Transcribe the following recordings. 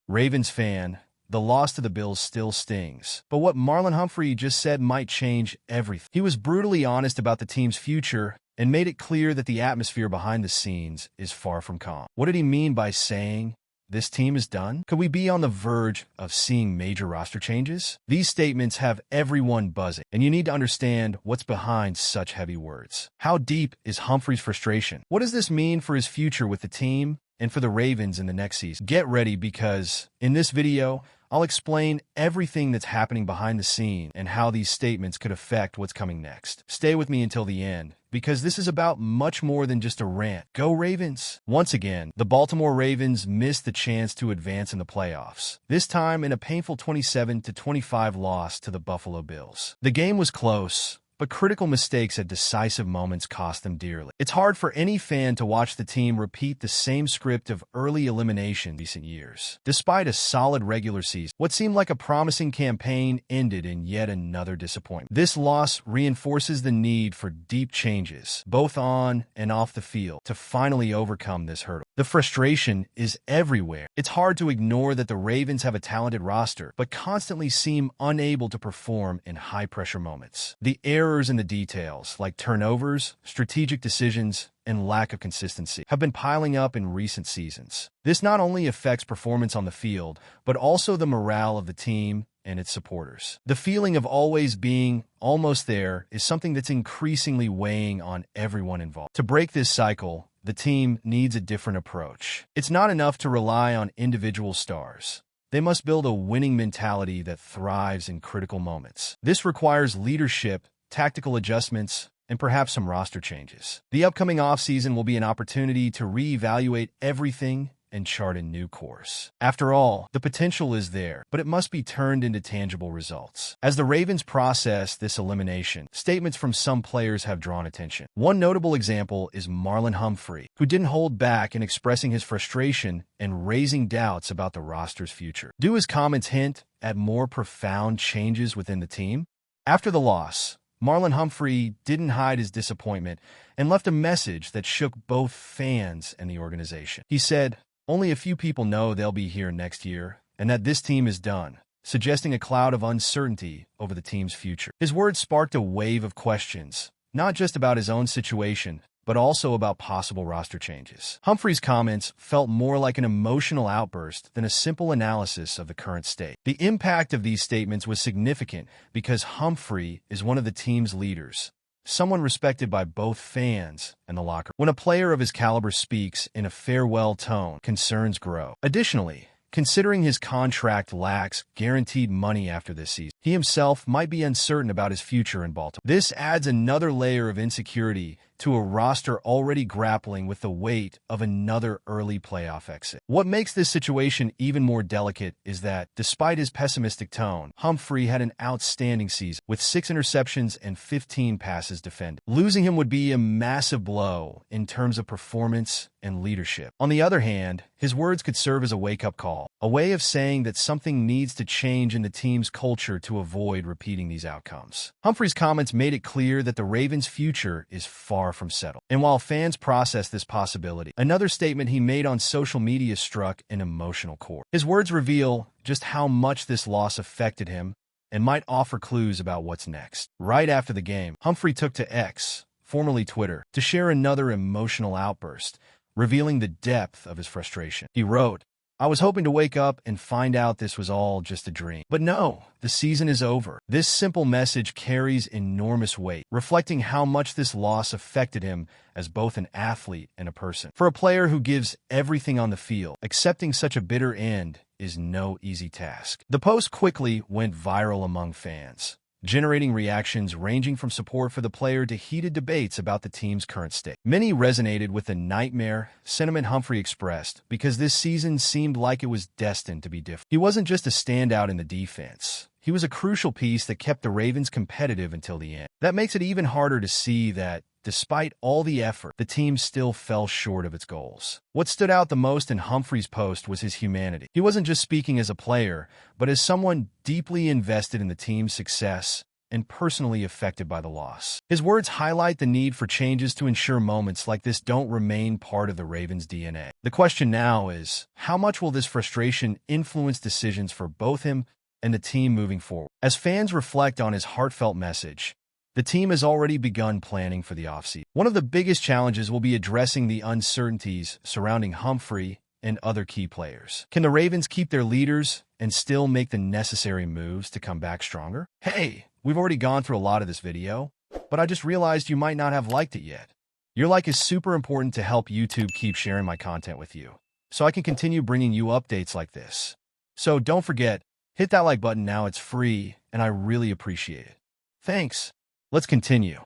Ravens fan, the loss to the Bills still stings. But what Marlon Humphrey just said might change everything. He was brutally honest about the team's future and made it clear that the atmosphere behind the scenes is far from calm. What did he mean by saying this team is done? Could we be on the verge of seeing major roster changes? These statements have everyone buzzing, and you need to understand what's behind such heavy words. How deep is Humphrey's frustration? What does this mean for his future with the team and for the Ravens in the next season? Get ready, because in this video, I'll explain everything that's happening behind the scene and how these statements could affect what's coming next. Stay with me until the end, because this is about much more than just a rant. Go Ravens! Once again, the Baltimore Ravens missed the chance to advance in the playoffs, this time in a painful 27-25 loss to the Buffalo Bills. The game was close, but critical mistakes at decisive moments cost them dearly. It's hard for any fan to watch the team repeat the same script of early elimination in recent years. Despite a solid regular season, what seemed like a promising campaign ended in yet another disappointment. This loss reinforces the need for deep changes, both on and off the field, to finally overcome this hurdle. The frustration is everywhere. It's hard to ignore that the Ravens have a talented roster, but constantly seem unable to perform in high-pressure moments. The errors in the details, like turnovers, strategic decisions, and lack of consistency, have been piling up in recent seasons. This not only affects performance on the field, but also the morale of the team and its supporters. The feeling of always being almost there is something that's increasingly weighing on everyone involved. To break this cycle, the team needs a different approach. It's not enough to rely on individual stars. They must build a winning mentality that thrives in critical moments. This requires leadership, tactical adjustments, and perhaps some roster changes. The upcoming offseason will be an opportunity to reevaluate everything and chart a new course. After all, the potential is there, but it must be turned into tangible results. As the Ravens process this elimination, statements from some players have drawn attention. One notable example is Marlon Humphrey, who didn't hold back in expressing his frustration and raising doubts about the roster's future. Do his comments hint at more profound changes within the team? After the loss, Marlon Humphrey didn't hide his disappointment and left a message that shook both fans and the organization. He said, "Only a few people know they'll be here next year, and that this team is done," suggesting a cloud of uncertainty over the team's future. His words sparked a wave of questions, not just about his own situation, but also about possible roster changes. Humphrey's comments felt more like an emotional outburst than a simple analysis of the current state. The impact of these statements was significant because Humphrey is one of the team's leaders, someone respected by both fans and the locker room. When a player of his caliber speaks in a farewell tone, concerns grow. Additionally, considering his contract lacks guaranteed money after this season, he himself might be uncertain about his future in Baltimore. This adds another layer of insecurity to a roster already grappling with the weight of another early playoff exit. What makes this situation even more delicate is that, despite his pessimistic tone, Humphrey had an outstanding season, with 6 interceptions and 15 passes defended. Losing him would be a massive blow in terms of performance and leadership. On the other hand, his words could serve as a wake-up call, a way of saying that something needs to change in the team's culture to avoid repeating these outcomes. Humphrey's comments made it clear that the Ravens' future is far from settled. And while fans process this possibility, another statement he made on social media struck an emotional chord. His words reveal just how much this loss affected him and might offer clues about what's next. Right after the game, Humphrey took to X, formerly Twitter, to share another emotional outburst, revealing the depth of his frustration. He wrote, "I was hoping to wake up and find out this was all just a dream. But no, the season is over." This simple message carries enormous weight, reflecting how much this loss affected him as both an athlete and a person. For a player who gives everything on the field, accepting such a bitter end is no easy task. The post quickly went viral among fans, generating reactions ranging from support for the player to heated debates about the team's current state. Many resonated with the nightmare sentiment Humphrey expressed because this season seemed like it was destined to be different. He wasn't just a standout in the defense. He was a crucial piece that kept the Ravens competitive until the end. That makes it even harder to see that, despite all the effort, the team still fell short of its goals. What stood out the most in Humphrey's post was his humanity. He wasn't just speaking as a player, but as someone deeply invested in the team's success and personally affected by the loss. His words highlight the need for changes to ensure moments like this don't remain part of the Ravens' DNA. The question now is, how much will this frustration influence decisions for both him and the team moving forward? As fans reflect on his heartfelt message, the team has already begun planning for the offseason. One of the biggest challenges will be addressing the uncertainties surrounding Humphrey and other key players. Can the Ravens keep their leaders and still make the necessary moves to come back stronger? Hey, we've already gone through a lot of this video, but I just realized you might not have liked it yet. Your like is super important to help YouTube keep sharing my content with you, so I can continue bringing you updates like this. So don't forget, hit that like button now, it's free, and I really appreciate it. Thanks. Let's continue.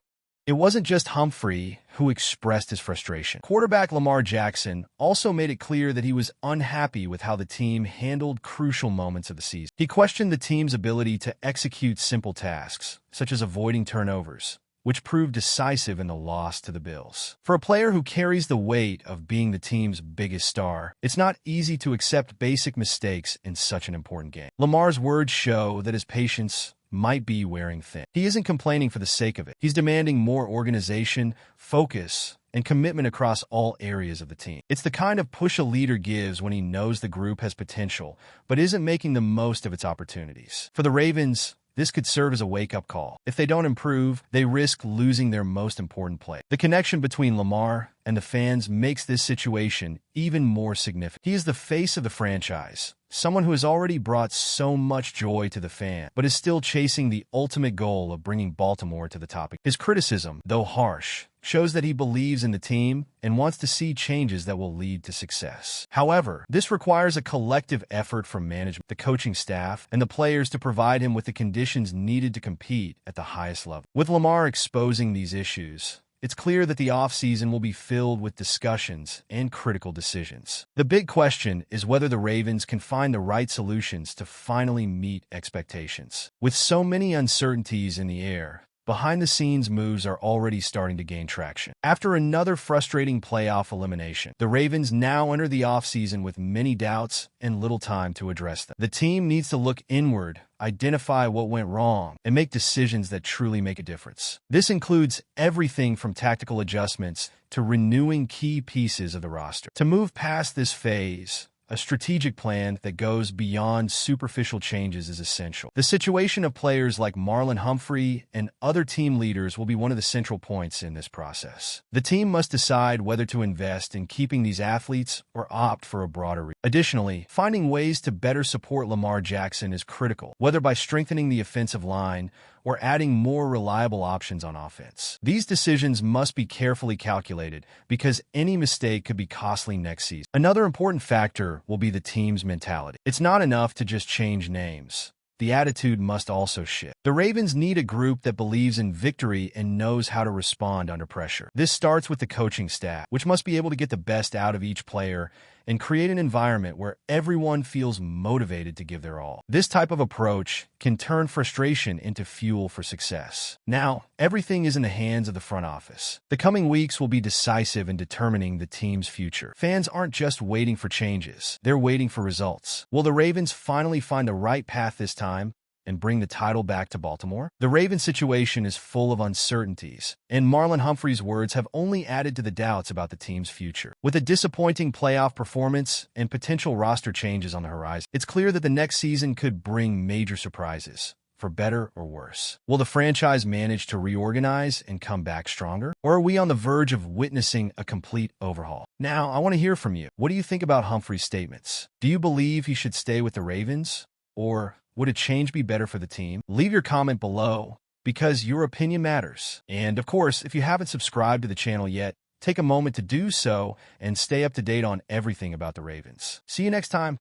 It wasn't just Humphrey who expressed his frustration. Quarterback Lamar Jackson also made it clear that he was unhappy with how the team handled crucial moments of the season. He questioned the team's ability to execute simple tasks, such as avoiding turnovers, which proved decisive in the loss to the Bills. For a player who carries the weight of being the team's biggest star, it's not easy to accept basic mistakes in such an important game. Lamar's words show that his patience might be wearing thin. He isn't complaining for the sake of it. He's demanding more organization, focus, and commitment across all areas of the team. It's the kind of push a leader gives when he knows the group has potential, but isn't making the most of its opportunities. For the Ravens, this could serve as a wake-up call. If they don't improve, they risk losing their most important play. The connection between Lamar and the fans makes this situation even more significant. He is the face of the franchise, someone who has already brought so much joy to the fan, but is still chasing the ultimate goal of bringing Baltimore to the top. His criticism, though harsh, shows that he believes in the team and wants to see changes that will lead to success. However, this requires a collective effort from management, the coaching staff, and the players to provide him with the conditions needed to compete at the highest level. With Lamar exposing these issues, it's clear that the offseason will be filled with discussions and critical decisions. The big question is whether the Ravens can find the right solutions to finally meet expectations. With so many uncertainties in the air, behind-the-scenes moves are already starting to gain traction. After another frustrating playoff elimination, the Ravens now enter the offseason with many doubts and little time to address them. The team needs to look inward, identify what went wrong, and make decisions that truly make a difference. This includes everything from tactical adjustments to renewing key pieces of the roster. To move past this phase, a strategic plan that goes beyond superficial changes is essential. The situation of players like Marlon Humphrey and other team leaders will be one of the central points in this process. The team must decide whether to invest in keeping these athletes or opt for a broader reach. Additionally, finding ways to better support Lamar Jackson is critical, whether by strengthening the offensive line or adding more reliable options on offense. These decisions must be carefully calculated because any mistake could be costly next season. Another important factor will be the team's mentality. It's not enough to just change names. The attitude must also shift. The Ravens need a group that believes in victory and knows how to respond under pressure. This starts with the coaching staff, which must be able to get the best out of each player and create an environment where everyone feels motivated to give their all. This type of approach can turn frustration into fuel for success. Now, everything is in the hands of the front office. The coming weeks will be decisive in determining the team's future. Fans aren't just waiting for changes, they're waiting for results. Will the Ravens finally find the right path this time and bring the title back to Baltimore? The Ravens situation is full of uncertainties, and Marlon Humphrey's words have only added to the doubts about the team's future. With a disappointing playoff performance and potential roster changes on the horizon, it's clear that the next season could bring major surprises, for better or worse. Will the franchise manage to reorganize and come back stronger? Or are we on the verge of witnessing a complete overhaul? Now, I want to hear from you. What do you think about Humphrey's statements? Do you believe he should stay with the Ravens? Or would a change be better for the team? Leave your comment below because your opinion matters. And of course, if you haven't subscribed to the channel yet, take a moment to do so and stay up to date on everything about the Ravens. See you next time.